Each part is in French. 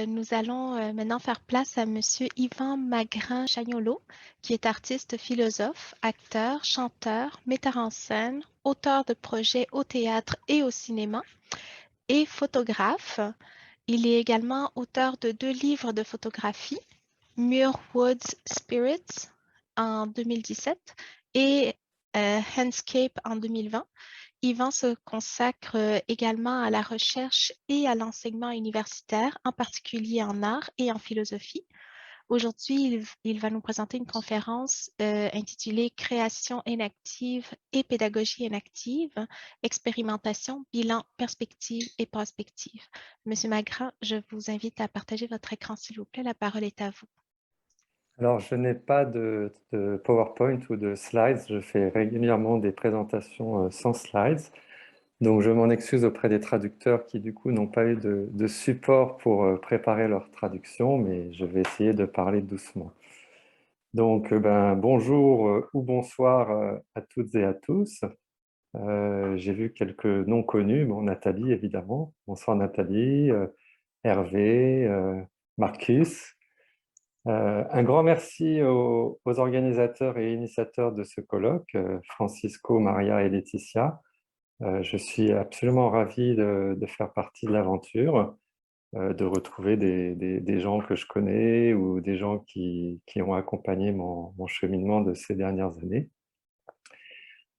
Nous allons maintenant faire place à Monsieur Yvan Magrin-Chagnolo, qui est artiste, philosophe, acteur, chanteur, metteur en scène, auteur de projets au théâtre et au cinéma et photographe. Il est également auteur de 2 livres de photographie, Muir Woods Spirits en 2017 et Handscape en 2020. Yvan se consacre également à la recherche et à l'enseignement universitaire, en particulier en art et en philosophie. Aujourd'hui, il va nous présenter une conférence intitulée Création inactive et pédagogie inactive, expérimentation, bilan, perspective et prospective. Monsieur Magrin, je vous invite à partager votre écran, s'il vous plaît. La parole est à vous. Alors, je n'ai pas de PowerPoint ou de slides. Je fais régulièrement des présentations sans slides. Donc, je m'en excuse auprès des traducteurs qui, du coup, n'ont pas eu de support pour préparer leur traduction, mais je vais essayer de parler doucement. Donc, bonjour ou bonsoir à toutes et à tous. J'ai vu quelques noms connus. Bon, Nathalie, évidemment. Bonsoir Nathalie, Hervé, Marcus. Un grand merci aux organisateurs et initiateurs de ce colloque, Francisco, Maria et Laetitia. Je suis absolument ravi de faire partie de l'aventure, de retrouver des gens que je connais ou des gens qui ont accompagné mon cheminement de ces dernières années.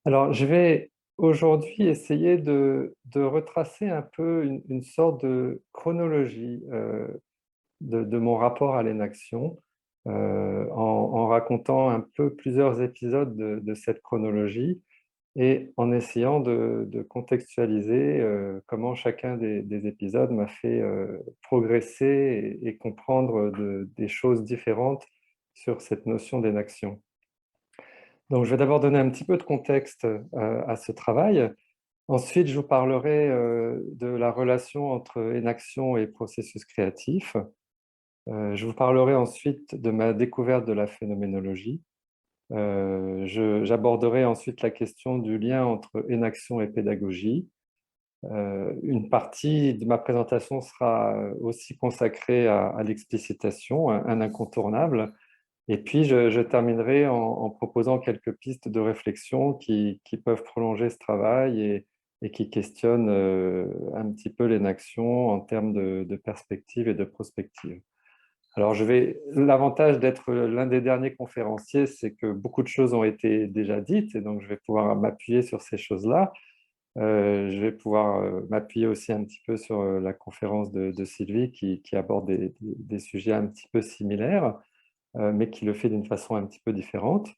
Alors, je vais aujourd'hui essayer de retracer un peu une sorte de chronologie de mon rapport à l'inaction, en racontant un peu plusieurs épisodes de cette chronologie et en essayant de contextualiser comment chacun des épisodes m'a fait progresser et comprendre des choses différentes sur cette notion d'inaction. Donc, je vais d'abord donner un petit peu de contexte à ce travail. Ensuite, je vous parlerai de la relation entre inaction et processus créatif. Je vous parlerai ensuite de ma découverte de la phénoménologie. J'aborderai ensuite la question du lien entre inaction et pédagogie. Une partie de ma présentation sera aussi consacrée à l'explicitation, un incontournable. Et puis, je terminerai en proposant quelques pistes de réflexion qui peuvent prolonger ce travail et qui questionnent un petit peu l'inaction en termes de perspective et de prospective. Alors, l'avantage d'être l'un des derniers conférenciers, c'est que beaucoup de choses ont été déjà dites, et donc je vais pouvoir m'appuyer sur ces choses-là. Je vais pouvoir m'appuyer aussi un petit peu sur la conférence de Sylvie qui aborde des sujets un petit peu similaires, mais qui le fait d'une façon un petit peu différente.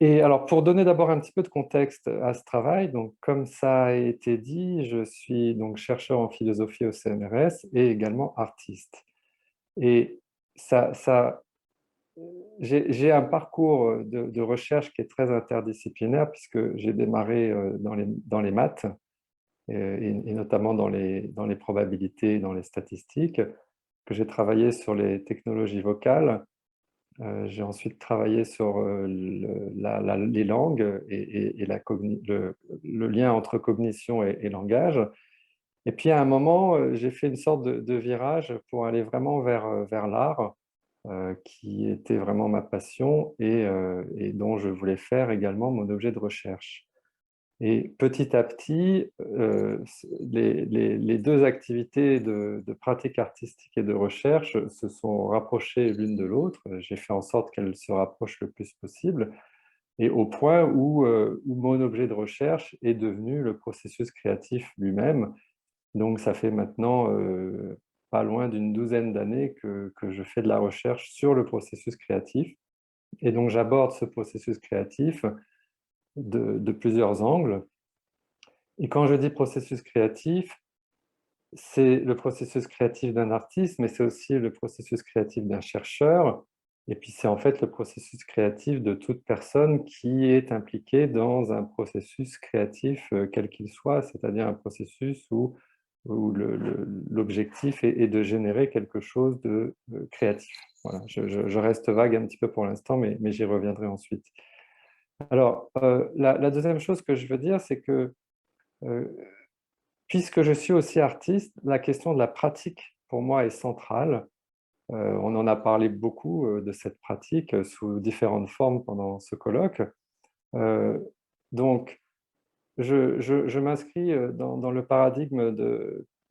Et alors, pour donner d'abord un petit peu de contexte à ce travail, donc comme ça a été dit, je suis donc chercheur en philosophie au CNRS et également artiste. Et ça, j'ai un parcours de recherche qui est très interdisciplinaire puisque j'ai démarré dans les maths et notamment dans les probabilités, dans les statistiques, que j'ai travaillé sur les technologies vocales. J'ai ensuite travaillé sur les langues et le lien entre cognition et langage. Et puis à un moment, j'ai fait une sorte de virage pour aller vraiment vers l'art, qui était vraiment ma passion et dont je voulais faire également mon objet de recherche. Et petit à petit, les deux activités de pratique artistique et de recherche se sont rapprochées l'une de l'autre. J'ai fait en sorte qu'elles se rapprochent le plus possible, et au point où mon objet de recherche est devenu le processus créatif lui-même. Donc ça fait maintenant pas loin d'une douzaine d'années que je fais de la recherche sur le processus créatif. Et donc j'aborde ce processus créatif de plusieurs angles. Et quand je dis processus créatif, c'est le processus créatif d'un artiste, mais c'est aussi le processus créatif d'un chercheur. Et puis c'est en fait le processus créatif de toute personne qui est impliquée dans un processus créatif, quel qu'il soit, c'est-à-dire un processus où l'objectif est de générer quelque chose de créatif. Voilà, je reste vague un petit peu pour l'instant, mais j'y reviendrai ensuite. Alors, la deuxième chose que je veux dire, c'est que puisque je suis aussi artiste, la question de la pratique pour moi, est centrale. On en a parlé beaucoup de cette pratique sous différentes formes pendant ce colloque. Euh, donc, je m'inscris dans le paradigme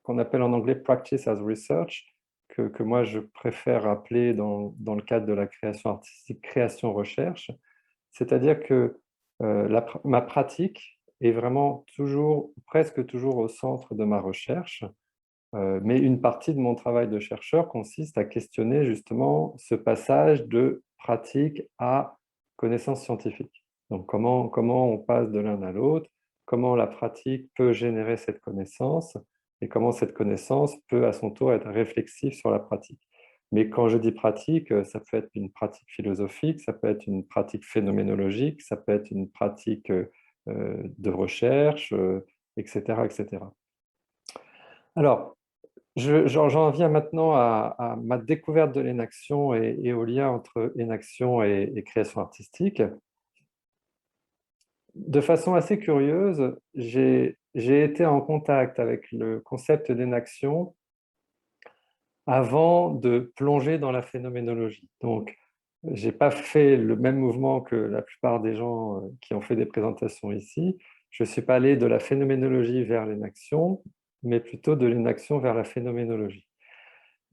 qu'on appelle en anglais practice as research, que moi je préfère appeler dans le cadre de la création artistique, création-recherche. C'est-à-dire que ma pratique est vraiment toujours, presque toujours au centre de ma recherche, mais une partie de mon travail de chercheur consiste à questionner justement ce passage de pratique à connaissance scientifique. Donc comment on passe de l'un à l'autre, comment la pratique peut générer cette connaissance et comment cette connaissance peut à son tour être réflexive sur la pratique. Mais quand je dis pratique, ça peut être une pratique philosophique, ça peut être une pratique phénoménologique, ça peut être une pratique de recherche, etc., etc. Alors, j'en viens maintenant à ma découverte de l'énaction et au lien entre énaction et création artistique. De façon assez curieuse, j'ai été en contact avec le concept d'énaction avant de plonger dans la phénoménologie. Donc, je n'ai pas fait le même mouvement que la plupart des gens qui ont fait des présentations ici. Je ne suis pas allé de la phénoménologie vers l'énaction, mais plutôt de l'énaction vers la phénoménologie.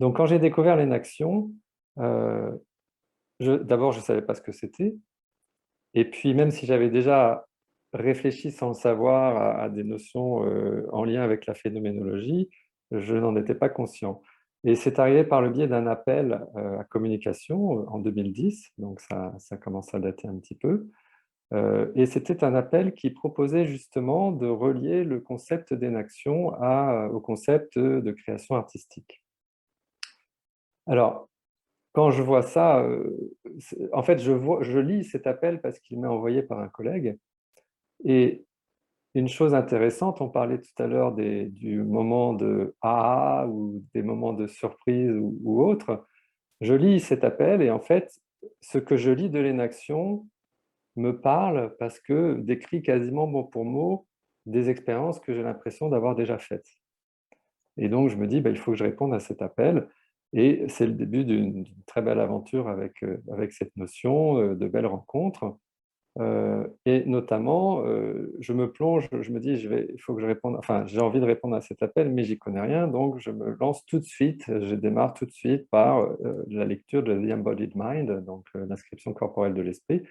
Donc, quand j'ai découvert l'énaction, euh, d'abord, je ne savais pas ce que c'était. Et puis, même si j'avais déjà réfléchi sans le savoir à des notions en lien avec la phénoménologie, je n'en étais pas conscient. Et c'est arrivé par le biais d'un appel à communication en 2010, donc ça commence à dater un petit peu. Et c'était un appel qui proposait justement de relier le concept d'énaction au concept de création artistique. Alors, quand je vois ça, en fait, je lis cet appel parce qu'il m'est envoyé par un collègue. Et une chose intéressante, on parlait tout à l'heure du moment de ah ou des moments de surprise ou autre. Je lis cet appel et en fait, ce que je lis de l'énaction me parle parce que décrit quasiment mot pour mot des expériences que j'ai l'impression d'avoir déjà faites. Et donc, je me dis, bah, il faut que je réponde à cet appel. Et c'est le début d'une très belle aventure avec cette notion, de belles rencontres. Et notamment, je me plonge, je me dis, il faut que je réponde, enfin, j'ai envie de répondre à cet appel, mais j'y connais rien, donc je me lance tout de suite, je démarre tout de suite par la lecture de The Embodied Mind, donc l'inscription corporelle de l'esprit,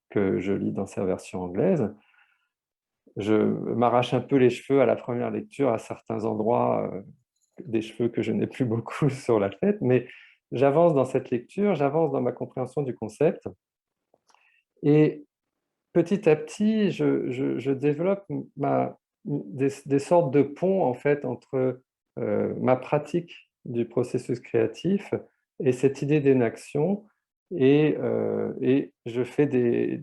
que je lis dans sa version anglaise. Je m'arrache un peu les cheveux à la première lecture à certains endroits, des cheveux que je n'ai plus beaucoup sur la tête, mais j'avance dans cette lecture, j'avance dans ma compréhension du concept, et petit à petit, je développe des sortes de ponts en fait entre ma pratique du processus créatif et cette idée d'énaction. Et je fais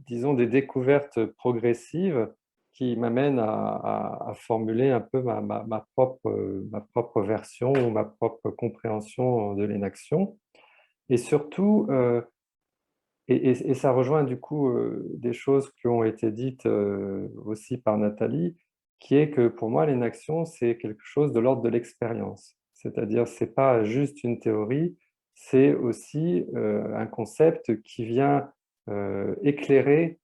disons, des découvertes progressives qui m'amènent à formuler un peu ma propre version ou ma propre compréhension de l'énaction. Et surtout, et ça rejoint du coup des choses qui ont été dites aussi par Nathalie, qui est que pour moi, l'énaction, c'est quelque chose de l'ordre de l'expérience. C'est-à-dire, ce n'est pas juste une théorie, c'est aussi un concept qui vient éclairer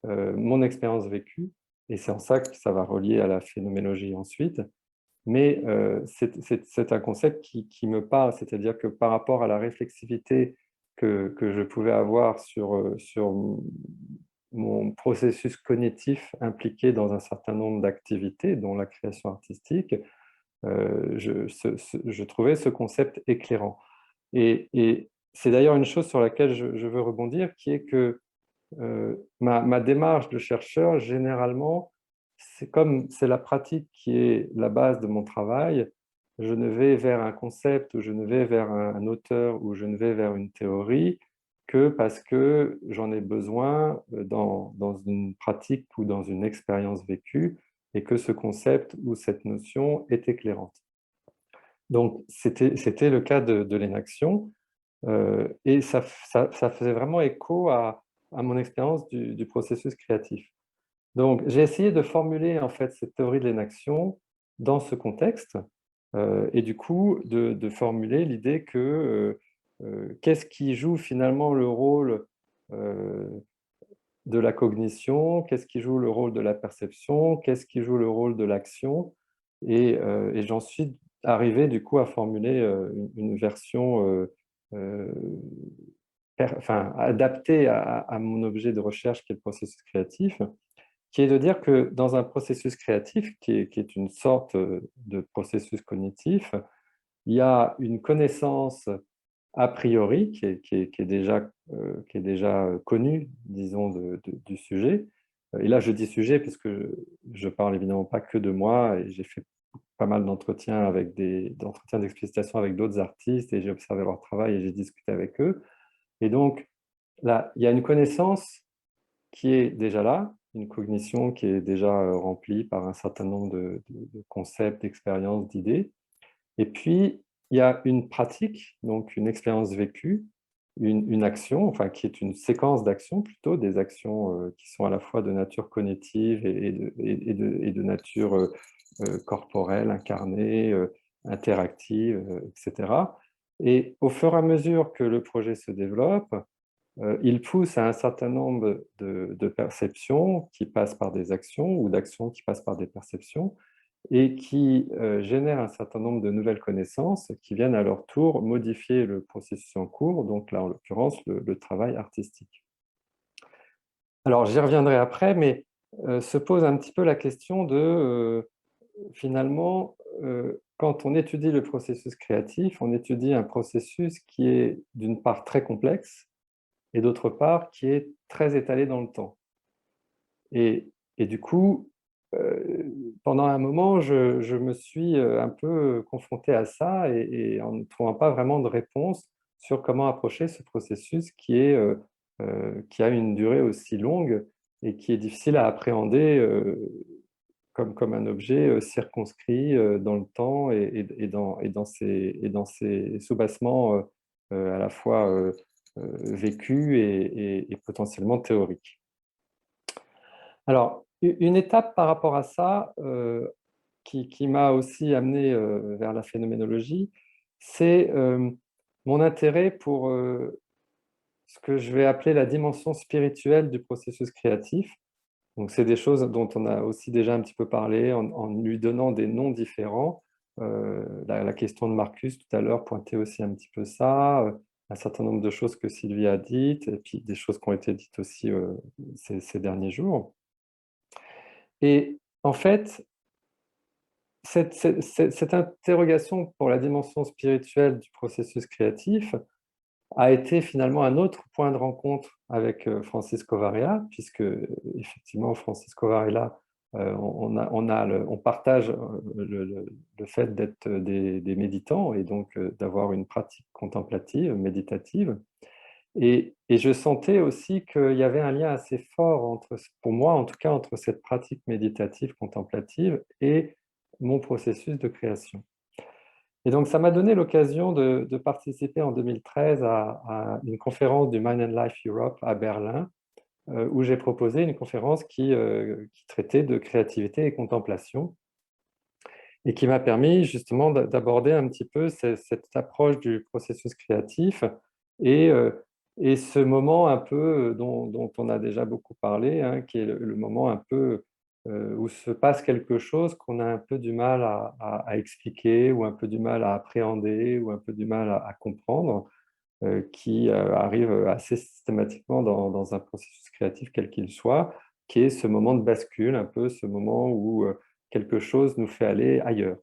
mon expérience vécue. Et c'est en ça que ça va relier à la phénoménologie ensuite. Mais c'est un concept qui me parle, c'est-à-dire que par rapport à la réflexivité que je pouvais avoir sur mon processus cognitif impliqué dans un certain nombre d'activités, dont la création artistique, je trouvais ce concept éclairant. Et c'est d'ailleurs une chose sur laquelle je veux rebondir, qui est que ma démarche de chercheur, généralement, c'est comme c'est la pratique qui est la base de mon travail, je ne vais vers un concept ou je ne vais vers un auteur ou je ne vais vers une théorie que parce que j'en ai besoin dans une pratique ou dans une expérience vécue et que ce concept ou cette notion est éclairante. Donc, c'était le cas de l'énaction. Et ça faisait vraiment écho à mon expérience du processus créatif. Donc, j'ai essayé de formuler en fait cette théorie de l'énaction dans ce contexte. Et du coup, de formuler l'idée que qu'est-ce qui joue finalement le rôle de la cognition, qu'est-ce qui joue le rôle de la perception, qu'est-ce qui joue le rôle de l'action. Et j'en suis arrivé du coup à formuler une version euh, enfin, adaptée à mon objet de recherche qui est le processus créatif, qui est de dire que dans un processus créatif, qui est une sorte de processus cognitif, il y a une connaissance a priori qui est déjà connue, disons, du sujet. Et là, je dis sujet parce que je parle évidemment pas que de moi, et j'ai fait pas mal d'entretiens d'entretiens d'explicitation avec d'autres artistes, et j'ai observé leur travail et j'ai discuté avec eux. Et donc, là, il y a une connaissance qui est déjà là, une cognition qui est déjà remplie par un certain nombre de concepts, d'expériences, d'idées. Et puis, il y a une pratique, donc une expérience vécue, une action, enfin qui est une séquence d'actions plutôt, des actions qui sont à la fois de nature cognitive et de nature corporelle, incarnée, interactive, etc. Et au fur et à mesure que le projet se développe, il pousse à un certain nombre de perceptions qui passent par des actions ou d'actions qui passent par des perceptions et qui génèrent un certain nombre de nouvelles connaissances qui viennent à leur tour modifier le processus en cours, donc là en l'occurrence le travail artistique. Alors j'y reviendrai après, mais se pose un petit peu la question de finalement, quand on étudie le processus créatif, on étudie un processus qui est d'une part très complexe et d'autre part qui est très étalé dans le temps. Et du coup, pendant un moment, je me suis un peu confronté à ça et en ne trouvant pas vraiment de réponse sur comment approcher ce processus qui a une durée aussi longue et qui est difficile à appréhender comme un objet circonscrit dans le temps et dans ses soubassements à la fois vécus et potentiellement théoriques. Alors, une étape par rapport à ça qui m'a aussi amené vers la phénoménologie, c'est mon intérêt pour ce que je vais appeler la dimension spirituelle du processus créatif. Donc, c'est des choses dont on a aussi déjà un petit peu parlé en lui donnant des noms différents. La question de Marcus tout à l'heure pointait aussi un petit peu ça, un certain nombre de choses que Sylvie a dites, et puis des choses qui ont été dites aussi ces derniers jours. Et en fait, cette interrogation pour la dimension spirituelle du processus créatif a été finalement un autre point de rencontre avec Francisco Varela, puisque effectivement Francisco Varela, on partage le fait d'être des méditants et donc d'avoir une pratique contemplative, méditative. Et je sentais aussi qu'il y avait un lien assez fort pour moi en tout cas, entre cette pratique méditative contemplative et mon processus de création. Et donc, ça m'a donné l'occasion de participer en 2013 à une conférence du Mind and Life Europe à Berlin, où j'ai proposé une conférence qui traitait de créativité et contemplation, et qui m'a permis justement d'aborder un petit peu cette approche du processus créatif et, euh, et ce moment un peu dont on a déjà beaucoup parlé, hein, qui est le moment un peu où se passe quelque chose qu'on a un peu du mal à expliquer ou un peu du mal à appréhender ou un peu du mal à comprendre, qui arrive assez systématiquement dans un processus créatif quel qu'il soit, qui est ce moment de bascule, un peu ce moment où quelque chose nous fait aller ailleurs.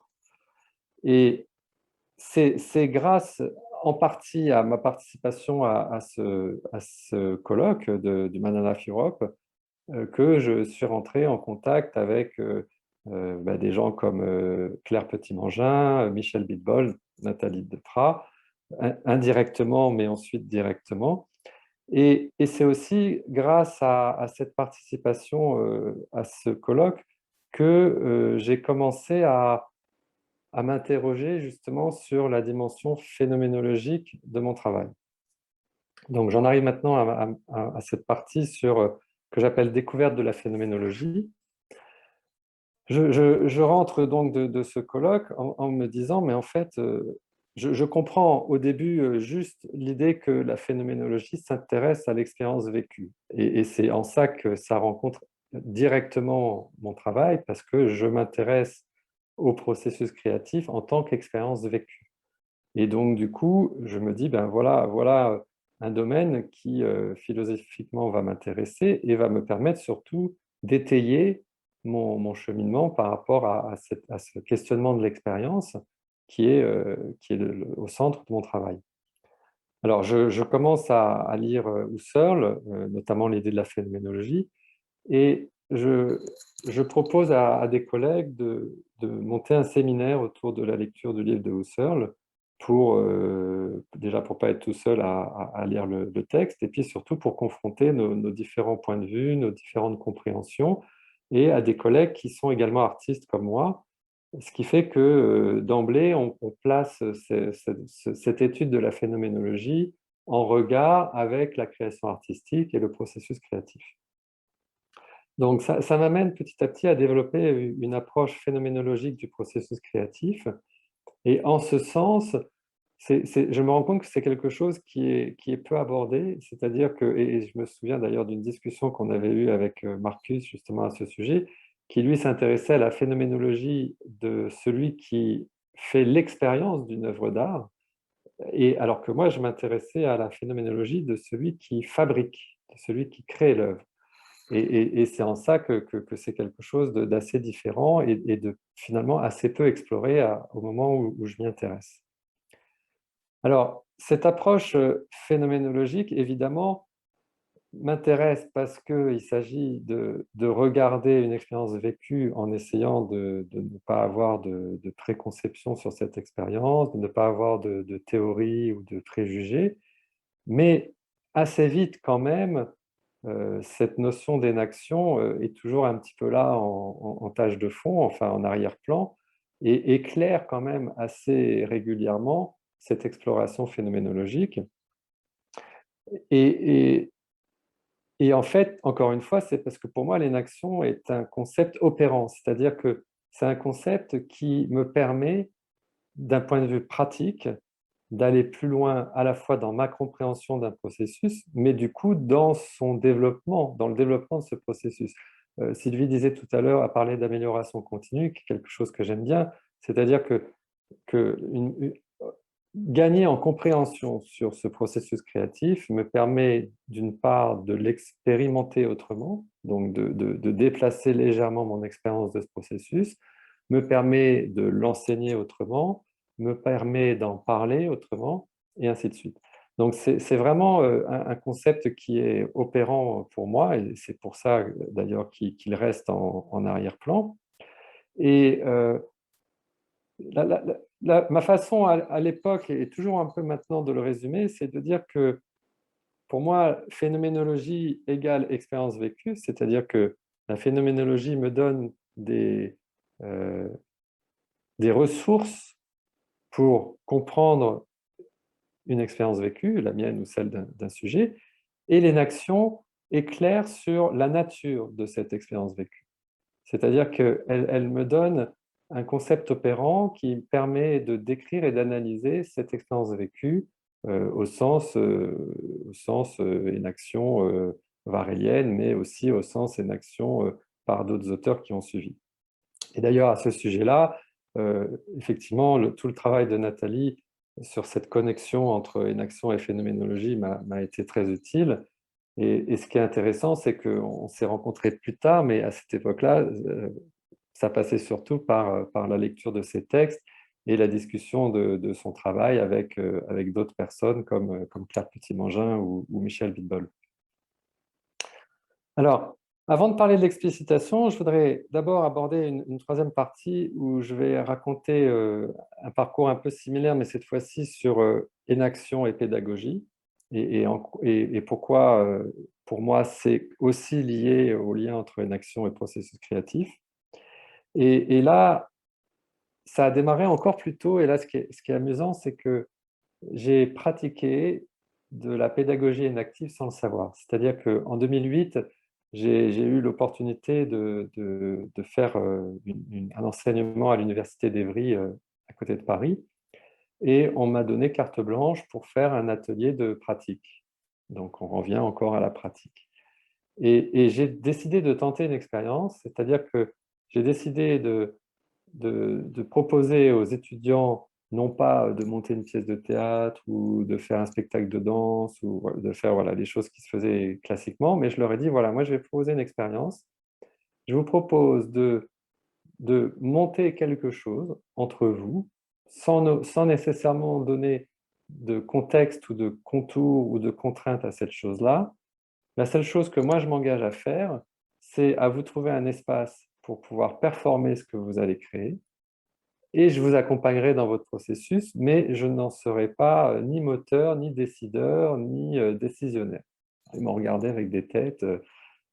Et c'est grâce en partie à ma participation à ce colloque du Manana Europe que je suis rentré en contact avec des gens comme Claire Petit-Mangin, Michel Bitbol, Nathalie Deprat, indirectement, mais ensuite directement. Et c'est aussi grâce à cette participation à ce colloque que j'ai commencé à m'interroger justement sur la dimension phénoménologique de mon travail. Donc j'en arrive maintenant à cette partie que j'appelle découverte de la phénoménologie. Je rentre donc de ce colloque en me disant, mais en fait, je comprends au début juste l'idée que la phénoménologie s'intéresse à l'expérience vécue. Et c'est en ça que ça rencontre directement mon travail, parce que je m'intéresse au processus créatif en tant qu'expérience vécue. Et donc, du coup, je me dis, ben voilà un domaine qui philosophiquement va m'intéresser et va me permettre surtout d'étayer mon cheminement par rapport à ce questionnement de l'expérience qui est au centre de mon travail. Alors, je commence à lire Husserl, notamment l'idée de la phénoménologie, et je propose à des collègues de monter un séminaire autour de la lecture du livre de Husserl, déjà pour ne pas être tout seul à lire le texte, et puis surtout pour confronter nos différents points de vue, nos différentes compréhensions, et à des collègues qui sont également artistes comme moi, ce qui fait que d'emblée, on place cette étude de la phénoménologie en regard avec la création artistique et le processus créatif. Donc, ça m'amène petit à petit à développer une approche phénoménologique du processus créatif. Et en ce sens, je me rends compte que c'est quelque chose qui est peu abordé. C'est-à-dire que, et je me souviens d'ailleurs d'une discussion qu'on avait eue avec Marcus justement à ce sujet, qui lui s'intéressait à la phénoménologie de celui qui fait l'expérience d'une œuvre d'art, et alors que moi, je m'intéressais à la phénoménologie de celui qui fabrique, de celui qui crée l'œuvre. Et c'est en ça que c'est quelque chose d'assez différent et de finalement assez peu exploré au moment où je m'y intéresse. Alors, cette approche phénoménologique, évidemment, m'intéresse parce qu'il s'agit de regarder une expérience vécue en essayant de ne pas avoir de préconception sur cette expérience, de ne pas avoir de théorie ou de préjugés, mais assez vite quand même, cette notion d'énaction est toujours un petit peu là en tâche de fond, enfin en arrière-plan, et éclaire quand même assez régulièrement cette exploration phénoménologique. Et, et- et en fait, encore une fois, c'est parce que pour moi, l'énaction est un concept opérant, c'est-à-dire que c'est un concept qui me permet, d'un point de vue pratique, d'aller plus loin à la fois dans ma compréhension d'un processus, mais du coup dans son développement, dans le développement de ce processus. Sylvie disait tout à l'heure, à parler d'amélioration continue, qui est quelque chose que j'aime bien, c'est-à-dire que gagner en compréhension sur ce processus créatif me permet d'une part de l'expérimenter autrement, donc de déplacer légèrement mon expérience de ce processus, me permet de l'enseigner autrement, me permet d'en parler autrement, et ainsi de suite. Donc c'est vraiment un concept qui est opérant pour moi, et c'est pour ça d'ailleurs qu'il reste en arrière-plan. Et ma façon à l'époque, et toujours un peu maintenant de le résumer, c'est de dire que pour moi, phénoménologie égale expérience vécue, c'est-à-dire que la phénoménologie me donne euh, des ressources pour comprendre une expérience vécue, la mienne ou celle d'un sujet, et l'énaction éclaire sur la nature de cette expérience vécue. C'est-à-dire qu'elle me donne un concept opérant qui permet de décrire et d'analyser cette expérience vécue au sens énaction varélienne, mais aussi au sens énaction par d'autres auteurs qui ont suivi. Et d'ailleurs, à ce sujet-là, effectivement, tout le travail de Nathalie sur cette connexion entre énaction et phénoménologie m'a été très utile. Et ce qui est intéressant, c'est qu'on s'est rencontrés plus tard, mais à cette époque-là, ça passait surtout par la lecture de ses textes et la discussion de son travail avec d'autres personnes comme Claire Petit-Mangin ou Michel Vidbol. Alors, avant de parler de l'explicitation, je voudrais d'abord aborder une troisième partie où je vais raconter un parcours un peu similaire, mais cette fois-ci sur énaction et pédagogie, et pourquoi, pour moi, c'est aussi lié au lien entre énaction et processus créatif. Et là, ça a démarré encore plus tôt, et là, ce qui est amusant, c'est que j'ai pratiqué de la pédagogie inactive sans le savoir. C'est-à-dire qu'en 2008, j'ai eu l'opportunité de faire un enseignement à l'Université d'Évry, à côté de Paris, et on m'a donné carte blanche pour faire un atelier de pratique. Donc, on revient encore à la pratique. Et j'ai décidé de tenter une expérience, c'est-à-dire que j'ai décidé de proposer aux étudiants non pas de monter une pièce de théâtre ou de faire un spectacle de danse ou de faire voilà, les choses qui se faisaient classiquement, mais je leur ai dit, voilà, moi je vais proposer une expérience. Je vous propose de monter quelque chose entre vous sans nécessairement donner de contexte ou de contour ou de contrainte à cette chose-là. La seule chose que moi je m'engage à faire, c'est à vous trouver un espace pour pouvoir performer ce que vous allez créer et je vous accompagnerai dans votre processus, mais je n'en serai pas ni moteur, ni décideur, ni décisionnaire. Ils m'ont regardé avec des têtes,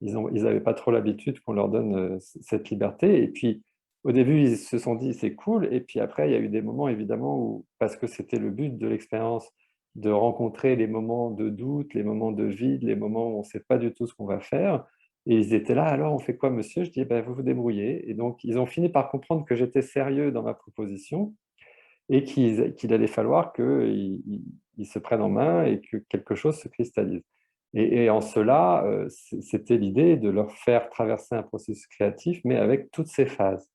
ils n'avaient pas trop l'habitude qu'on leur donne cette liberté. Et puis, au début, ils se sont dit, c'est cool. Et puis après, il y a eu des moments, évidemment, où, parce que c'était le but de l'expérience, de rencontrer les moments de doute, les moments de vide, les moments où on ne sait pas du tout ce qu'on va faire. Et ils étaient là, alors on fait quoi, monsieur? Je dis, ben, vous vous débrouillez. Et donc, ils ont fini par comprendre que j'étais sérieux dans ma proposition et qu'il allait falloir qu'ils se prennent en main et que quelque chose se cristallise. Et en cela, c'était l'idée de leur faire traverser un processus créatif, mais avec toutes ces phases,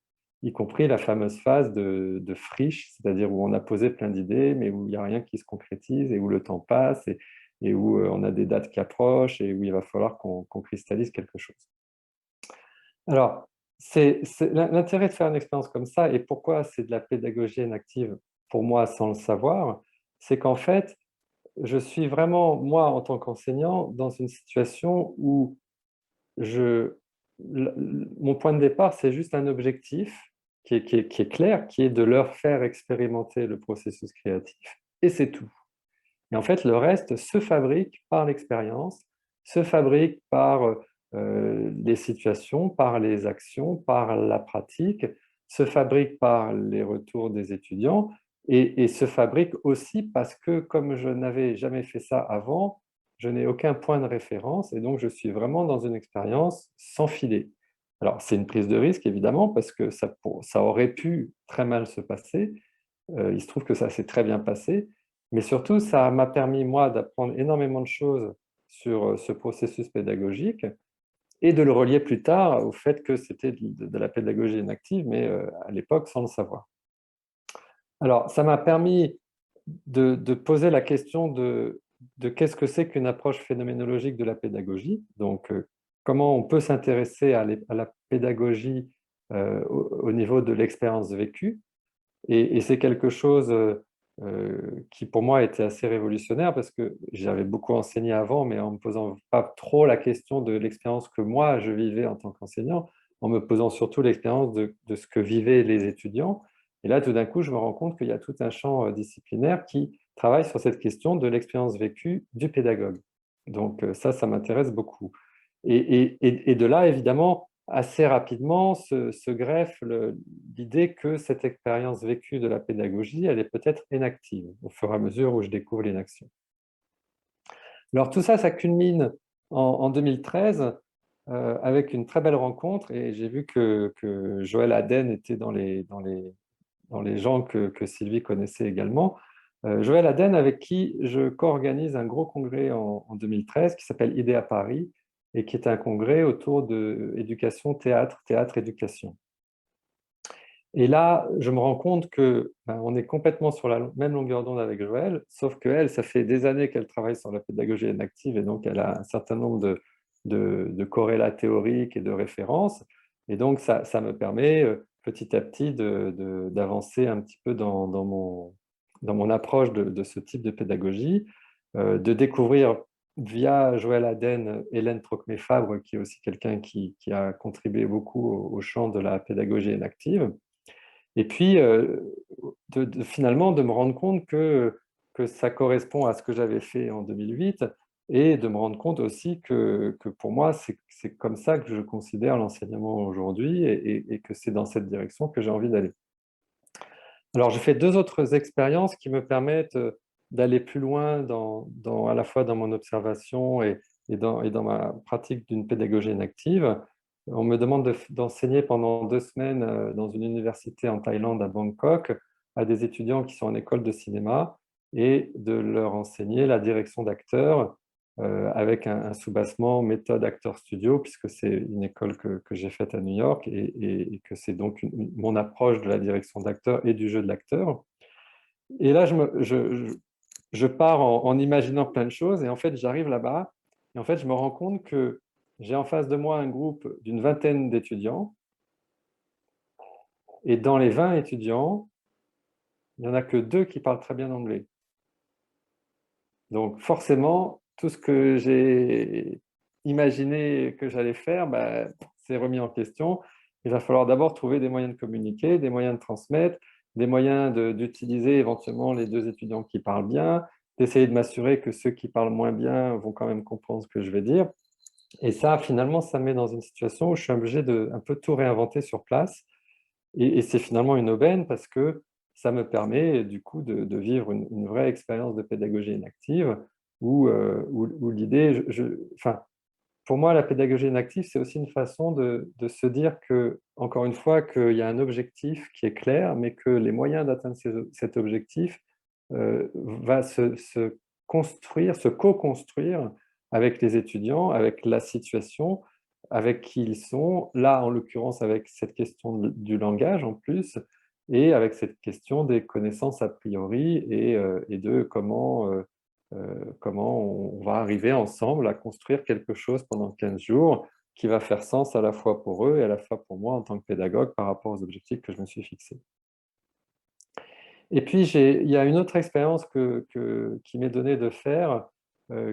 y compris la fameuse phase de friche, c'est-à-dire où on a posé plein d'idées, mais où il n'y a rien qui se concrétise et où le temps passe et où on a des dates qui approchent et où il va falloir qu'on cristallise quelque chose. Alors, l'intérêt de faire une expérience comme ça, et pourquoi c'est de la pédagogie inactive pour moi sans le savoir, c'est qu'en fait, je suis vraiment, moi, en tant qu'enseignant, dans une situation où je, mon point de départ, c'est juste un objectif qui est clair, qui est de leur faire expérimenter le processus créatif. Et c'est tout. Et en fait, le reste se fabrique par l'expérience, se fabrique par les situations, par les actions, par la pratique, se fabrique par les retours des étudiants et se fabrique aussi parce que comme je n'avais jamais fait ça avant, je n'ai aucun point de référence et donc je suis vraiment dans une expérience sans filet. Alors, c'est une prise de risque, évidemment, parce que ça aurait pu très mal se passer. Il se trouve que ça s'est très bien passé, mais surtout, ça m'a permis, moi, d'apprendre énormément de choses sur ce processus pédagogique et de le relier plus tard au fait que c'était de la pédagogie inactive, mais à l'époque sans le savoir. Alors, ça m'a permis de poser la question de qu'est-ce que c'est qu'une approche phénoménologique de la pédagogie. Donc, comment on peut s'intéresser à la pédagogie au niveau de l'expérience vécue. Et c'est quelque chose qui, pour moi, était assez révolutionnaire parce que j'avais beaucoup enseigné avant, mais en ne me posant pas trop la question de l'expérience que moi, je vivais en tant qu'enseignant, en me posant surtout l'expérience de ce que vivaient les étudiants. Et là, tout d'un coup, je me rends compte qu'il y a tout un champ disciplinaire qui travaille sur cette question de l'expérience vécue du pédagogue. Donc ça m'intéresse beaucoup. Et de là, évidemment, assez rapidement se greffe l'idée que cette expérience vécue de la pédagogie, elle est peut-être inactive au fur et à mesure où je découvre l'inaction. Alors tout ça, ça culmine en 2013 avec une très belle rencontre et j'ai vu que Joël Aden était dans les gens que Sylvie connaissait également. Joël Aden, avec qui je co-organise un gros congrès en 2013 qui s'appelle IDEA Paris et qui est un congrès autour de éducation, théâtre, théâtre-éducation. Et là, je me rends compte que on est complètement sur la même longueur d'onde avec Joël, sauf qu'elle, ça fait des années qu'elle travaille sur la pédagogie inactive et donc elle a un certain nombre de corrélats théoriques et de références. Et donc, ça me permet petit à petit d'avancer un petit peu dans mon approche de ce type de pédagogie, de découvrir via Joël Aden, Hélène Trocmé-Fabre, qui est aussi quelqu'un qui a contribué beaucoup au champ de la pédagogie inactive. Et puis, finalement, de me rendre compte que ça correspond à ce que j'avais fait en 2008 et de me rendre compte aussi que pour moi, c'est comme ça que je considère l'enseignement aujourd'hui et que c'est dans cette direction que j'ai envie d'aller. Alors, j'ai fait deux autres expériences qui me permettent d'aller plus loin à la fois dans mon observation et dans ma pratique d'une pédagogie inactive, on me demande d'enseigner pendant 2 semaines dans une université en Thaïlande, à Bangkok, à des étudiants qui sont en école de cinéma et de leur enseigner la direction d'acteurs avec un sous-bassement méthode acteur studio, puisque c'est une école que j'ai faite à New York et que c'est donc mon approche de la direction d'acteur et du jeu de l'acteur. Et là, je pars en imaginant plein de choses et en fait, j'arrive là-bas et en fait, je me rends compte que j'ai en face de moi un groupe d'une vingtaine d'étudiants et dans les 20 étudiants, il n'y en a que 2 qui parlent très bien anglais. Donc forcément, tout ce que j'ai imaginé que j'allais faire, c'est remis en question. Il va falloir d'abord trouver des moyens de communiquer, des moyens de transmettre, des moyens d'utiliser éventuellement les 2 étudiants qui parlent bien, d'essayer de m'assurer que ceux qui parlent moins bien vont quand même comprendre ce que je vais dire. Et ça, finalement, ça me met dans une situation où je suis obligé de un peu tout réinventer sur place. Et c'est finalement une aubaine parce que ça me permet du coup de vivre une vraie expérience de pédagogie inactive où l'idée, enfin, pour moi, la pédagogie inactive, c'est aussi une façon de se dire que, encore une fois, qu'il y a un objectif qui est clair, mais que les moyens d'atteindre cet objectif va se construire, se co-construire avec les étudiants, avec la situation, avec qui ils sont, là en l'occurrence avec cette question du langage en plus, et avec cette question des connaissances a priori et de comment on va arriver ensemble à construire quelque chose pendant 15 jours qui va faire sens à la fois pour eux et à la fois pour moi en tant que pédagogue par rapport aux objectifs que je me suis fixés. Et puis, il y a une autre expérience qui m'est donnée de faire,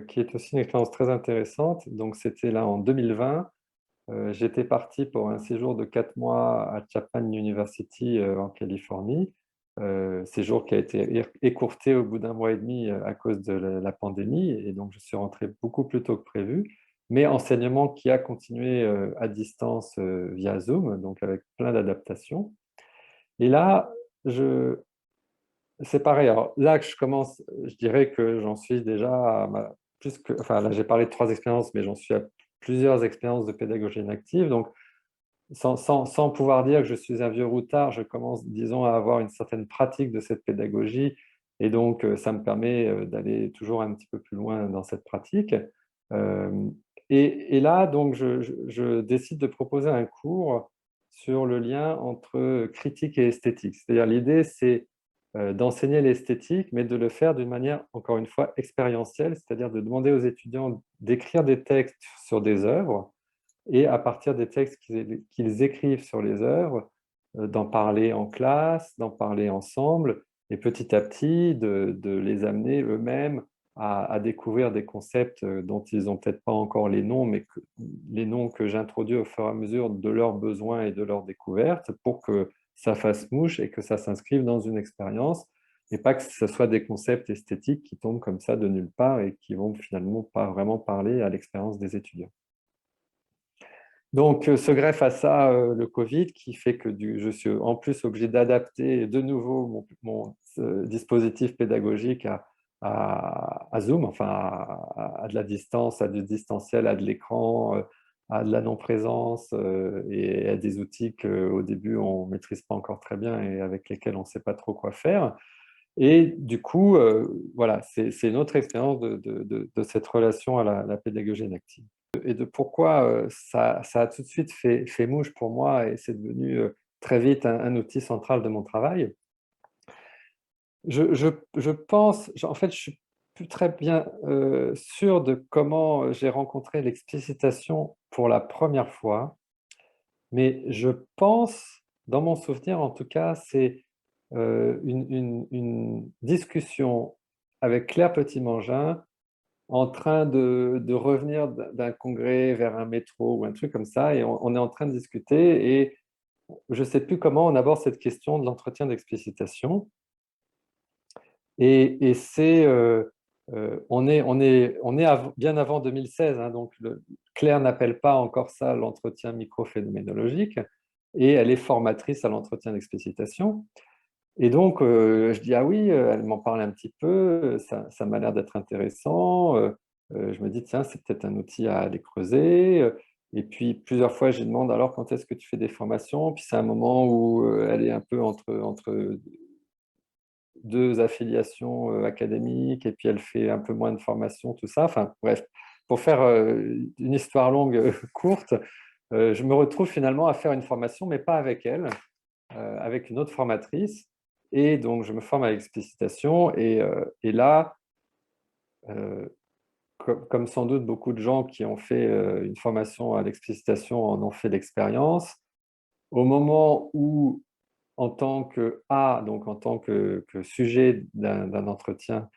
qui est aussi une expérience très intéressante. Donc, c'était là en 2020. J'étais parti pour un séjour de 4 mois à Chapman University en Californie. Séjour qui a été écourté au bout d'1 mois et demi à cause de la pandémie. Et donc, je suis rentré beaucoup plus tôt que prévu. Mais enseignement qui a continué à distance via Zoom, donc avec plein d'adaptations. Et là, c'est pareil. Alors là que je commence, je dirais que j'en suis déjà plus que, enfin là j'ai parlé de 3 expériences, mais j'en suis à plusieurs expériences de pédagogie inactive. Donc sans pouvoir dire que je suis un vieux routard, je commence, disons, à avoir une certaine pratique de cette pédagogie. Et donc ça me permet d'aller toujours un petit peu plus loin dans cette pratique. Euh, et là, donc, je décide de proposer un cours sur le lien entre critique et esthétique. C'est-à-dire l'idée, c'est d'enseigner l'esthétique, mais de le faire d'une manière, encore une fois, expérientielle, c'est-à-dire de demander aux étudiants d'écrire des textes sur des œuvres et à partir des textes qu'ils écrivent sur les œuvres, d'en parler en classe, d'en parler ensemble, et petit à petit de les amener eux-mêmes à découvrir des concepts dont ils n'ont peut-être pas encore les noms, mais les noms que j'introduis au fur et à mesure de leurs besoins et de leurs découvertes pour que ça fasse mouche et que ça s'inscrive dans une expérience et pas que ce soit des concepts esthétiques qui tombent comme ça de nulle part et qui vont finalement pas vraiment parler à l'expérience des étudiants. Donc, se greffe à ça le Covid qui fait que je suis en plus obligé d'adapter de nouveau mon dispositif pédagogique à Zoom, enfin à de la distance, à du distanciel, à de l'écran, à de la non-présence et à des outils qu'au début on ne maîtrise pas encore très bien et avec lesquels on ne sait pas trop quoi faire. Et du coup, voilà, c'est une autre expérience de cette relation à la pédagogie inactive et de pourquoi ça a tout de suite fait mouche pour moi et c'est devenu très vite un outil central de mon travail. Je pense, en fait, je suis plus très bien sûr de comment j'ai rencontré l'explicitation pour la première fois, mais je pense, dans mon souvenir en tout cas, c'est une discussion avec Claire Petit-Mangin en train de revenir d'un congrès vers un métro ou un truc comme ça, et on est en train de discuter, et je ne sais plus comment on aborde cette question de l'entretien d'explicitation. Et c'est, on est bien avant 2016, hein, donc Claire n'appelle pas encore ça l'entretien microphénoménologique, et elle est formatrice à l'entretien d'explicitation. Et donc, je dis, ah oui, elle m'en parle un petit peu, ça m'a l'air d'être intéressant. je me dis, tiens, c'est peut-être un outil à aller creuser. Et puis, plusieurs fois, je lui demande, alors, quand est-ce que tu fais des formations? Puis, c'est un moment où elle est un peu entre deux affiliations académiques, et puis elle fait un peu moins de formation, tout ça. Enfin, bref, pour faire une histoire longue courte, je me retrouve finalement à faire une formation, mais pas avec elle, avec une autre formatrice. Et donc, je me forme à l'explicitation. Et là, euh, comme sans doute beaucoup de gens qui ont fait une formation à l'explicitation en ont fait l'expérience, au moment où, en tant que A, donc en tant que sujet d'un entretien,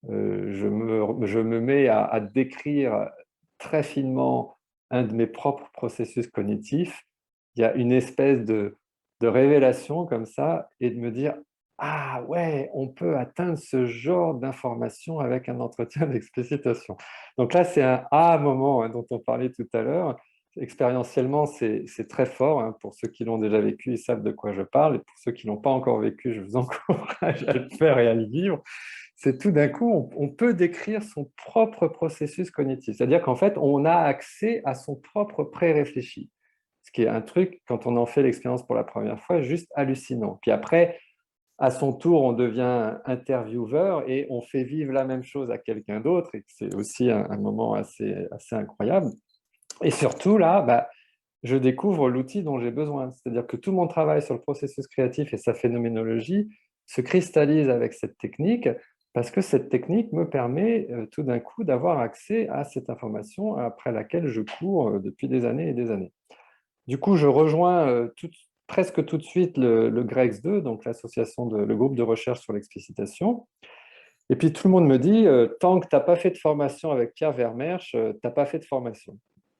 je me mets à décrire très finement un de mes propres processus cognitifs, il y a une espèce de révélation comme ça, et de me dire, ah ouais, on peut atteindre ce genre d'information avec un entretien d'explicitation. Donc là, c'est un ah moment, hein, dont on parlait tout à l'heure. Expérientiellement, c'est très fort, hein. Pour ceux qui l'ont déjà vécu, ils savent de quoi je parle. Et pour ceux qui ne l'ont pas encore vécu, je vous encourage à le faire et à le vivre. C'est tout d'un coup, on peut décrire son propre processus cognitif. C'est-à-dire qu'en fait, on a accès à son propre pré-réfléchi. Ce qui est un truc, quand on en fait l'expérience pour la première fois, juste hallucinant. Puis après, à son tour, on devient intervieweur et on fait vivre la même chose à quelqu'un d'autre. Et c'est aussi un moment assez incroyable. Et surtout, là, bah, je découvre l'outil dont j'ai besoin. C'est-à-dire que tout mon travail sur le processus créatif et sa phénoménologie se cristallise avec cette technique, parce que cette technique me permet tout d'un coup d'avoir accès à cette information après laquelle je cours depuis des années et des années. Du coup, je rejoins presque tout de suite le GREX2, donc le groupe de recherche sur l'explicitation. Et puis tout le monde me dit, tant que tu n'as pas fait de formation avec Pierre Vermersch, tu n'as pas fait de formation.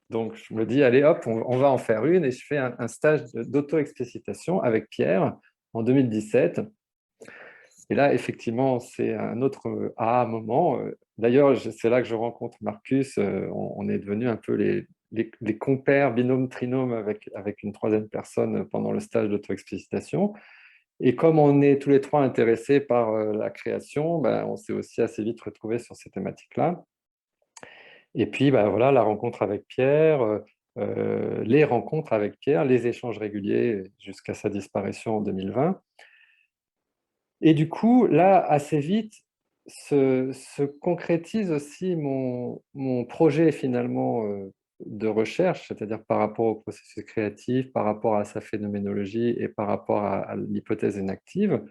Donc je me dis, allez hop, on va en faire une, et je fais un stage d'auto-explicitation avec Pierre en 2017. Et là, effectivement, c'est un autre moment. D'ailleurs, c'est là que je rencontre Marcus. On est devenus un peu les compères, binômes, trinômes avec une troisième personne pendant le stage d'auto-explicitation. Et comme on est tous les trois intéressés par la création, ben, on s'est aussi assez vite retrouvés sur ces thématiques-là. Et puis, ben, voilà, la rencontre avec Pierre, les rencontres avec Pierre, les échanges réguliers jusqu'à sa disparition en 2020. Et du coup, là, assez vite, se concrétise aussi mon projet finalement de recherche, c'est-à-dire par rapport au processus créatif, par rapport à sa phénoménologie et par rapport à l'hypothèse inactive,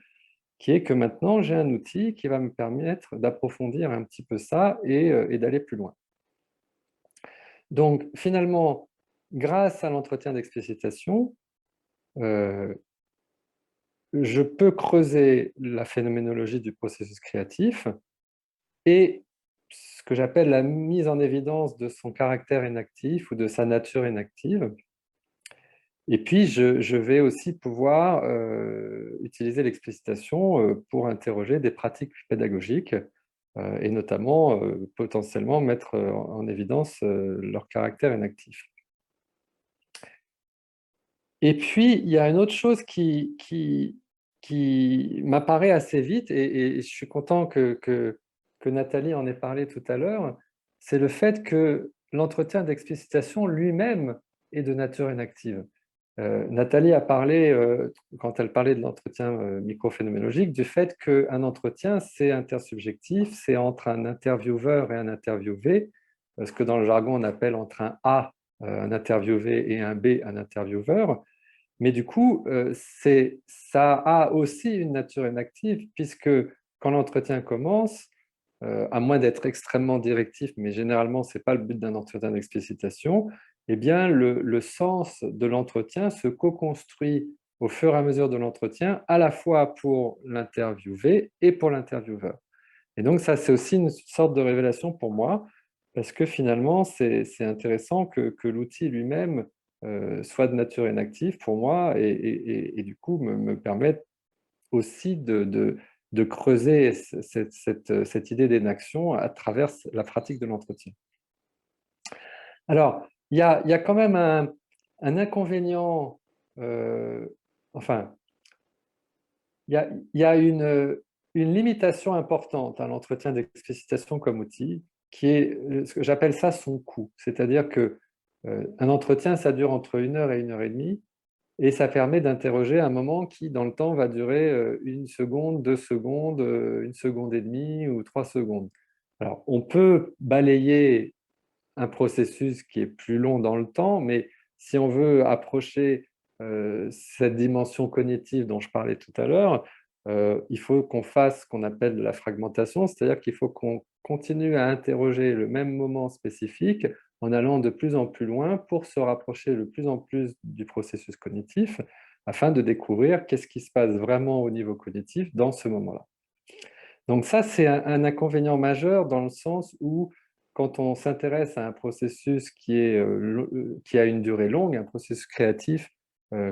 qui est que maintenant, j'ai un outil qui va me permettre d'approfondir un petit peu ça et d'aller plus loin. Donc, finalement, grâce à l'entretien d'explicitation, euh, je peux creuser la phénoménologie du processus créatif et ce que j'appelle la mise en évidence de son caractère inactif ou de sa nature inactive. Et puis, je vais aussi pouvoir utiliser l'explicitation pour interroger des pratiques pédagogiques et notamment potentiellement mettre en évidence leur caractère inactif. Et puis, il y a une autre chose qui m'apparaît assez vite, et je suis content que Nathalie en ait parlé tout à l'heure, c'est le fait que l'entretien d'explicitation lui-même est de nature inactive. Nathalie a parlé, quand elle parlait de l'entretien microphénoménologique, du fait qu'un entretien, c'est intersubjectif, c'est entre un intervieweur et un interviewé, ce que dans le jargon on appelle entre un A, un interviewé, et un B, un intervieweur. Mais du coup, ça a aussi une nature inactive, puisque quand l'entretien commence, à moins d'être extrêmement directif, mais généralement, ce n'est pas le but d'un entretien d'explicitation, eh bien, le sens de l'entretien se co-construit au fur et à mesure de l'entretien, à la fois pour l'interviewé et pour l'intervieweur. Et donc, ça, c'est aussi une sorte de révélation pour moi, parce que finalement, c'est intéressant que l'outil lui-même soit de nature inactive pour moi et du coup me permette aussi de creuser cette idée d'inaction à travers la pratique de l'entretien. Alors, il y a quand même un inconvénient, euh, enfin, il y a une limitation importante à l'entretien d'explicitation comme outil, qui est, ce que j'appelle ça son coût. C'est-à-dire que un entretien, ça dure entre 1 heure et 1 heure et demie, et ça permet d'interroger un moment qui, dans le temps, va durer 1 seconde, 2 secondes, 1 seconde et demie ou 3 secondes. Alors, on peut balayer un processus qui est plus long dans le temps, mais si on veut approcher cette dimension cognitive dont je parlais tout à l'heure, il faut qu'on fasse ce qu'on appelle de la fragmentation, c'est-à-dire qu'il faut qu'on continue à interroger le même moment spécifique en allant de plus en plus loin pour se rapprocher de plus en plus du processus cognitif afin de découvrir qu'est-ce qui se passe vraiment au niveau cognitif dans ce moment-là. Donc ça, c'est un inconvénient majeur dans le sens où quand on s'intéresse à un processus qui a une durée longue, un processus créatif,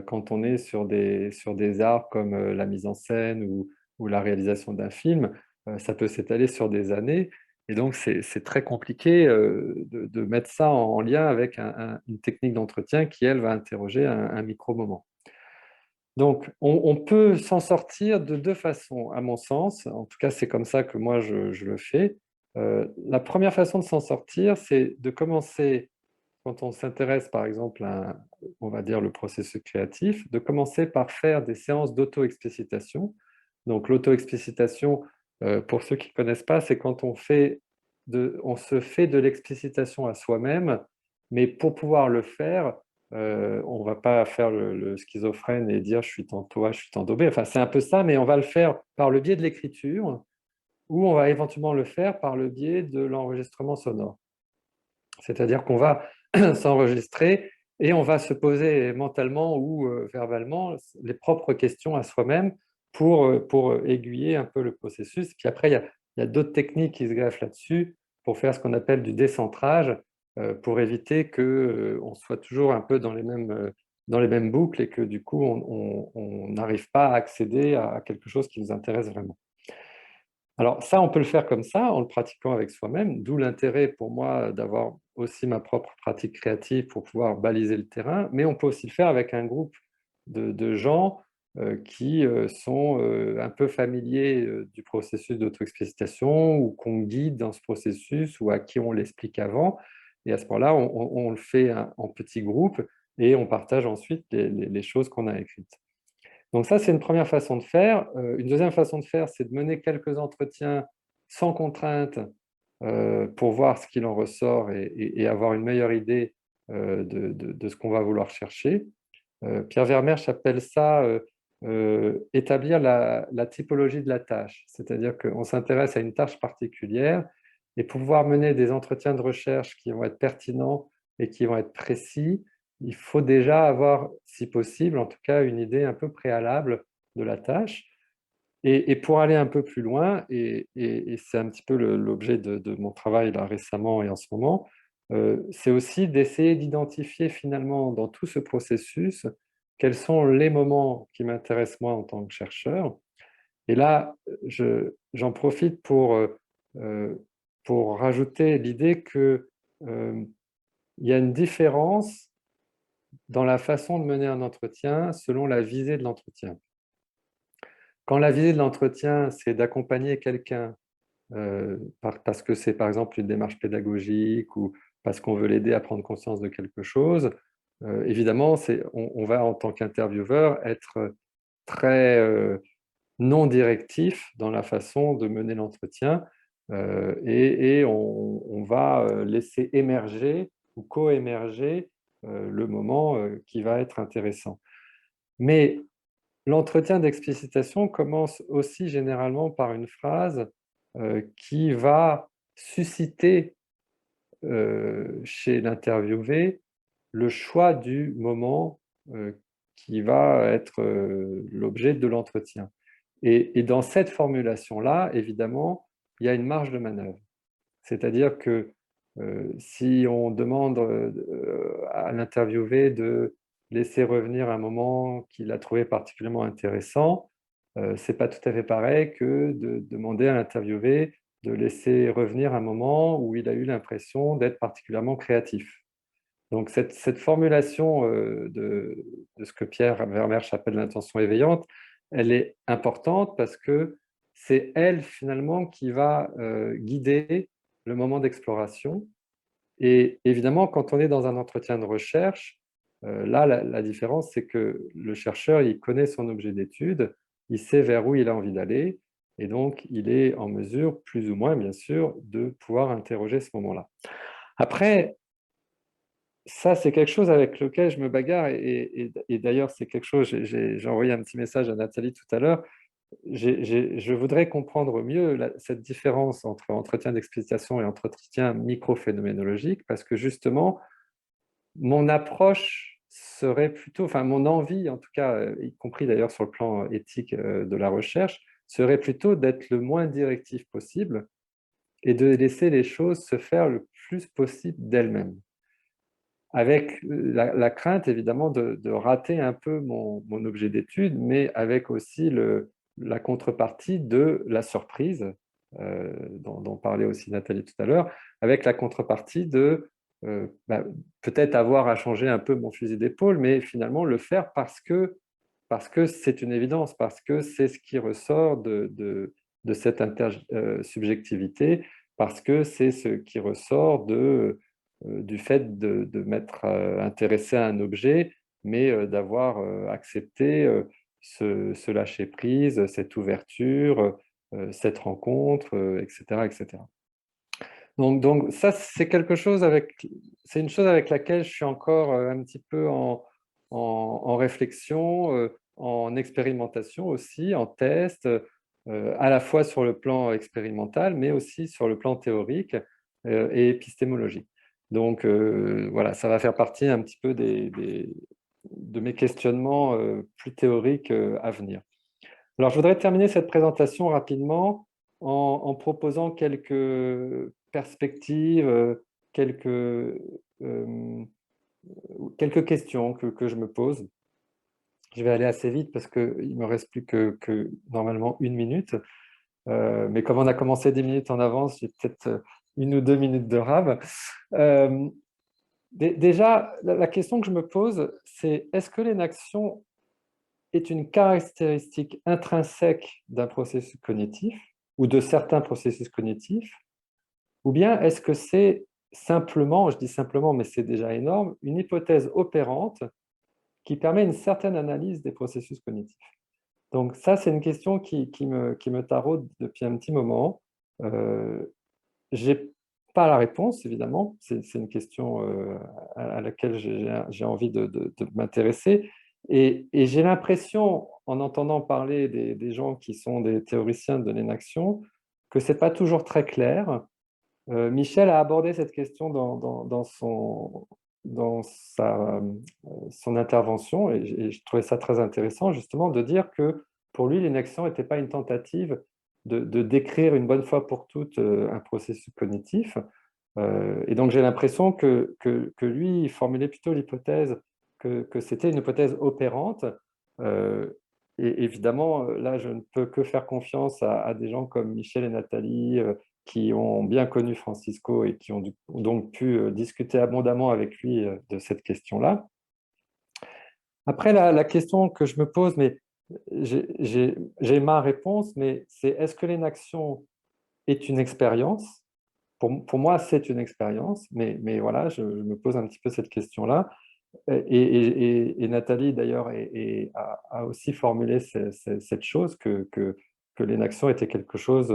quand on est sur des arts comme la mise en scène ou la réalisation d'un film, ça peut s'étaler sur des années. Et donc, c'est très compliqué de mettre ça en lien avec une technique d'entretien qui, elle, va interroger un micro-moment. Donc, on peut s'en sortir de deux façons, à mon sens. En tout cas, c'est comme ça que moi, je le fais. La première façon de s'en sortir, c'est de commencer, quand on s'intéresse, par exemple, on va dire, le processus créatif, de commencer par faire des séances d'auto-explicitation. Donc, l'auto-explicitation, pour ceux qui ne connaissent pas, c'est quand on se fait de l'explicitation à soi-même, mais pour pouvoir le faire, on ne va pas faire le schizophrène et dire je suis tantôt A, je suis tantôt B. Enfin, c'est un peu ça, mais on va le faire par le biais de l'écriture ou on va éventuellement le faire par le biais de l'enregistrement sonore. C'est-à-dire qu'on va s'enregistrer et on va se poser mentalement ou verbalement les propres questions à soi-même pour aiguiller un peu le processus. Puis après, il y a d'autres techniques qui se greffent là-dessus pour faire ce qu'on appelle du décentrage, pour éviter qu'on soit toujours un peu dans les mêmes boucles et que du coup, on n'arrive pas à accéder à quelque chose qui nous intéresse vraiment. Alors ça, on peut le faire comme ça, en le pratiquant avec soi-même, d'où l'intérêt pour moi d'avoir aussi ma propre pratique créative pour pouvoir baliser le terrain, mais on peut aussi le faire avec un groupe de gens qui sont un peu familiers du processus d'auto-explicitation ou qu'on guide dans ce processus ou à qui on l'explique avant. Et à ce moment-là, on le fait en petits groupes et on partage ensuite les choses qu'on a écrites. Donc ça, c'est une première façon de faire. Une deuxième façon de faire, c'est de mener quelques entretiens sans contrainte pour voir ce qu'il en ressort et avoir une meilleure idée de ce qu'on va vouloir chercher. Pierre Vermeersch appelle ça établir la typologie de la tâche, c'est-à-dire qu'on s'intéresse à une tâche particulière et pour pouvoir mener des entretiens de recherche qui vont être pertinents et qui vont être précis, il faut déjà avoir, si possible, en tout cas, une idée un peu préalable de la tâche. Et pour aller un peu plus loin, et c'est un petit peu l'objet de mon travail là récemment et en ce moment, c'est aussi d'essayer d'identifier finalement dans tout ce processus quels sont les moments qui m'intéressent moi en tant que chercheur. Et là, j'en profite euh, pour rajouter l'idée que il y a une différence dans la façon de mener un entretien selon la visée de l'entretien. Quand la visée de l'entretien, c'est d'accompagner quelqu'un parce que c'est par exemple une démarche pédagogique ou parce qu'on veut l'aider à prendre conscience de quelque chose, évidemment, on va en tant qu'intervieweur être très non directif dans la façon de mener l'entretien et on va laisser émerger ou co-émerger le moment qui va être intéressant. Mais l'entretien d'explicitation commence aussi généralement par une phrase qui va susciter chez l'interviewé le choix du moment qui va être l'objet de l'entretien. Et dans cette formulation-là, évidemment, il y a une marge de manœuvre. C'est-à-dire que si on demande à l'interviewé de laisser revenir un moment qu'il a trouvé particulièrement intéressant, ce n'est pas tout à fait pareil que de demander à l'interviewé de laisser revenir un moment où il a eu l'impression d'être particulièrement créatif. Donc cette formulation de ce que Pierre Vermeersch appelle l'intention éveillante, elle est importante parce que c'est elle finalement qui va guider le moment d'exploration. Et évidemment, quand on est dans un entretien de recherche, là, la différence, c'est que le chercheur, il connaît son objet d'étude, il sait vers où il a envie d'aller, et donc il est en mesure, plus ou moins bien sûr, de pouvoir interroger ce moment-là. Après, ça, c'est quelque chose avec lequel je me bagarre, et d'ailleurs, c'est quelque chose, j'ai envoyé un petit message à Nathalie tout à l'heure, je voudrais comprendre mieux cette différence entre entretien d'explicitation et entretien microphénoménologique, parce que justement, mon approche serait plutôt, enfin mon envie en tout cas, y compris d'ailleurs sur le plan éthique de la recherche, serait plutôt d'être le moins directif possible et de laisser les choses se faire le plus possible d'elles-mêmes. Avec la crainte évidemment de rater un peu mon objet d'étude, mais avec aussi la contrepartie de la surprise, dont parlait aussi Nathalie tout à l'heure, avec la contrepartie de bah, peut-être avoir à changer un peu mon fusil d'épaule, mais finalement le faire parce que c'est une évidence, parce que c'est ce qui ressort de cette intersubjectivité, parce que c'est ce qui ressort du fait de m'être intéressé à un objet, mais d'avoir accepté ce lâcher-prise, cette ouverture, cette rencontre, etc., etc. Donc ça, c'est une chose avec laquelle je suis encore un petit peu en réflexion, en expérimentation aussi, en test, à la fois sur le plan expérimental, mais aussi sur le plan théorique et épistémologique. Donc voilà, ça va faire partie un petit peu de mes questionnements plus théoriques à venir. Alors, je voudrais terminer cette présentation rapidement en proposant quelques perspectives, quelques, euh, quelques questions que je me pose. Je vais aller assez vite parce qu'il ne me reste plus que normalement 1 minute. Mais comme on a commencé 10 minutes en avance, j'ai peut-être 1 ou 2 minutes de rave. Euh, Déjà, la question que je me pose, c'est est-ce que l'énaction est une caractéristique intrinsèque d'un processus cognitif ou de certains processus cognitifs, ou bien est-ce que c'est simplement, je dis simplement, mais c'est déjà énorme, une hypothèse opérante qui permet une certaine analyse des processus cognitifs. Donc ça, c'est une question qui me taraude depuis un petit moment. Je n'ai pas la réponse, évidemment. C'est une question à laquelle j'ai envie de m'intéresser. Et j'ai l'impression, en entendant parler des gens qui sont des théoriciens de l'énaction, que ce n'est pas toujours très clair. Michel a abordé cette question dans son intervention, et je trouvais ça très intéressant, justement, de dire que pour lui, l'énaction n'était pas une tentative de décrire une bonne fois pour toutes un processus cognitif. Et donc, j'ai l'impression que lui, il formulait plutôt l'hypothèse que c'était une hypothèse opérante. Euh, et évidemment, là, je ne peux que faire confiance à des gens comme Michel et Nathalie, qui ont bien connu Francisco et qui ont donc pu discuter abondamment avec lui de cette question-là. Après, la question que je me pose, mais j'ai ma réponse, mais c'est est-ce que l'énaction est une expérience? Pour moi, c'est une expérience, mais voilà, je me pose un petit peu cette question-là. Et Nathalie, d'ailleurs, a aussi formulé cette chose que l'énaction était quelque chose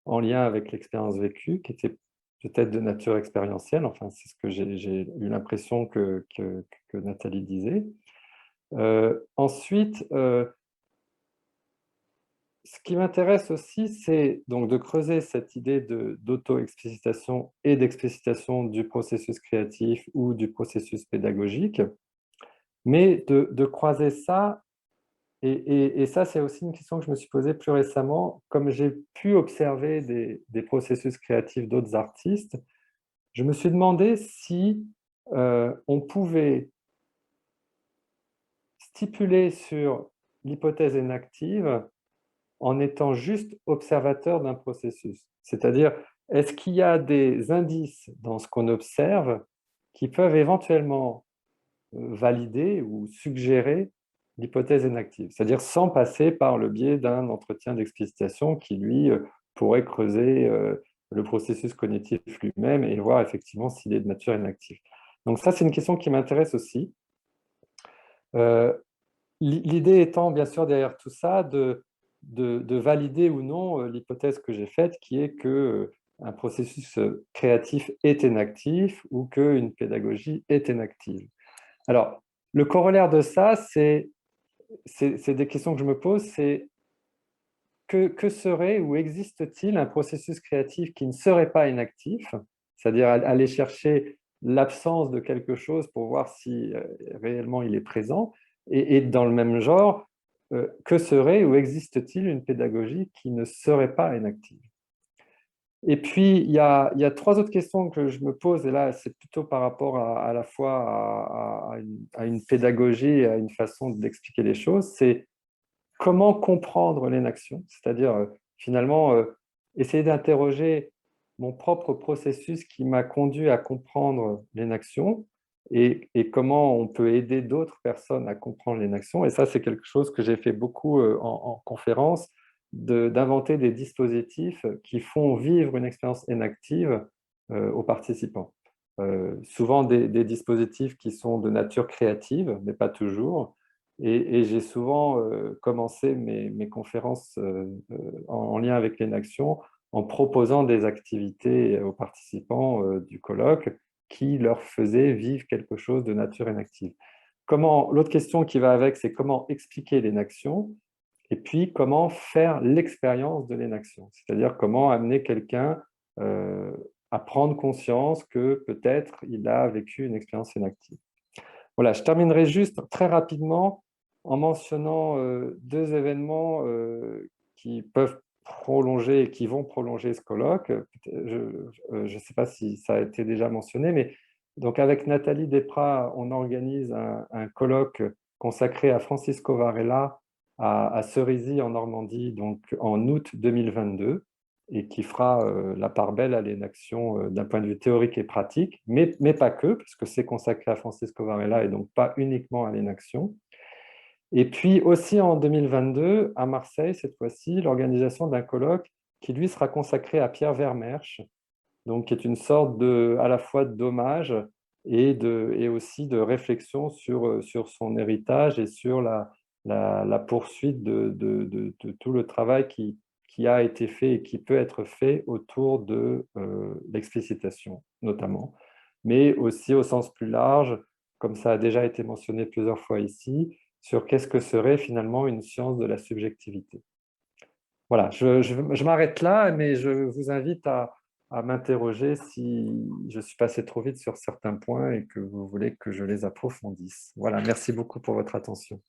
en lien avec l'expérience vécue, qui était peut-être de nature expérientielle. Enfin, c'est ce que j'ai eu l'impression que Nathalie disait. Ensuite, ce qui m'intéresse aussi, c'est donc de creuser cette idée d'auto-explicitation et d'explicitation du processus créatif ou du processus pédagogique, mais de croiser ça, et ça, c'est aussi une question que je me suis posée plus récemment, comme j'ai pu observer des processus créatifs d'autres artistes, je me suis demandé si on pouvait stipuler sur l'hypothèse inactive en étant juste observateur d'un processus. C'est-à-dire, est-ce qu'il y a des indices dans ce qu'on observe qui peuvent éventuellement valider ou suggérer l'hypothèse inactive, c'est-à-dire sans passer par le biais d'un entretien d'explicitation qui, lui, pourrait creuser le processus cognitif lui-même et voir effectivement s'il est de nature inactive. Donc ça, c'est une question qui m'intéresse aussi. Euh, L'idée étant, bien sûr, derrière tout ça, de valider ou non l'hypothèse que j'ai faite, qui est que un processus créatif est inactif ou qu'une pédagogie est inactive. Alors, le corollaire de ça, c'est des questions que je me pose, c'est que serait ou existe-t-il un processus créatif qui ne serait pas inactif, c'est-à-dire aller chercher l'absence de quelque chose pour voir si réellement il est présent, et dans le même genre, que serait ou existe-t-il une pédagogie qui ne serait pas inactive? Et puis, il y a trois autres questions que je me pose, et là, c'est plutôt par rapport à la fois à une pédagogie et à une façon d'expliquer les choses. C'est comment comprendre l'inaction, c'est-à-dire finalement essayer d'interroger mon propre processus qui m'a conduit à comprendre l'inaction et comment on peut aider d'autres personnes à comprendre l'inaction. Et ça, c'est quelque chose que j'ai fait beaucoup en conférence, d'inventer des dispositifs qui font vivre une expérience inactive aux participants. Souvent des dispositifs qui sont de nature créative, mais pas toujours. Et j'ai souvent commencé mes conférences en lien avec l'inaction en proposant des activités aux participants du colloque qui leur faisaient vivre quelque chose de nature inactive. L'autre question qui va avec, c'est comment expliquer l'inaction et puis comment faire l'expérience de l'inaction, c'est-à-dire comment amener quelqu'un à prendre conscience que peut-être il a vécu une expérience inactive. Voilà, je terminerai juste très rapidement en mentionnant deux événements qui peuvent prolonger et qui vont prolonger ce colloque. Je ne sais pas si ça a été déjà mentionné, mais donc avec Nathalie Desprats, on organise un colloque consacré à Francisco Varela à Cerisy en Normandie, donc en août 2022 et qui fera la part belle à l'inaction d'un point de vue théorique et pratique, mais pas que, puisque c'est consacré à Francisco Varela et donc pas uniquement à l'inaction. Et puis aussi en 2022, à Marseille, cette fois-ci, l'organisation d'un colloque qui, lui, sera consacré à Pierre Vermersch, donc qui est une sorte à la fois d'hommage et aussi de réflexion sur son héritage et sur la poursuite de tout le travail qui a été fait et qui peut être fait autour de l'explicitation, notamment, mais aussi au sens plus large, comme ça a déjà été mentionné plusieurs fois ici, sur qu'est-ce que serait finalement une science de la subjectivité. Voilà, je m'arrête là, mais je vous invite à m'interroger si je suis passé trop vite sur certains points et que vous voulez que je les approfondisse. Voilà, merci beaucoup pour votre attention.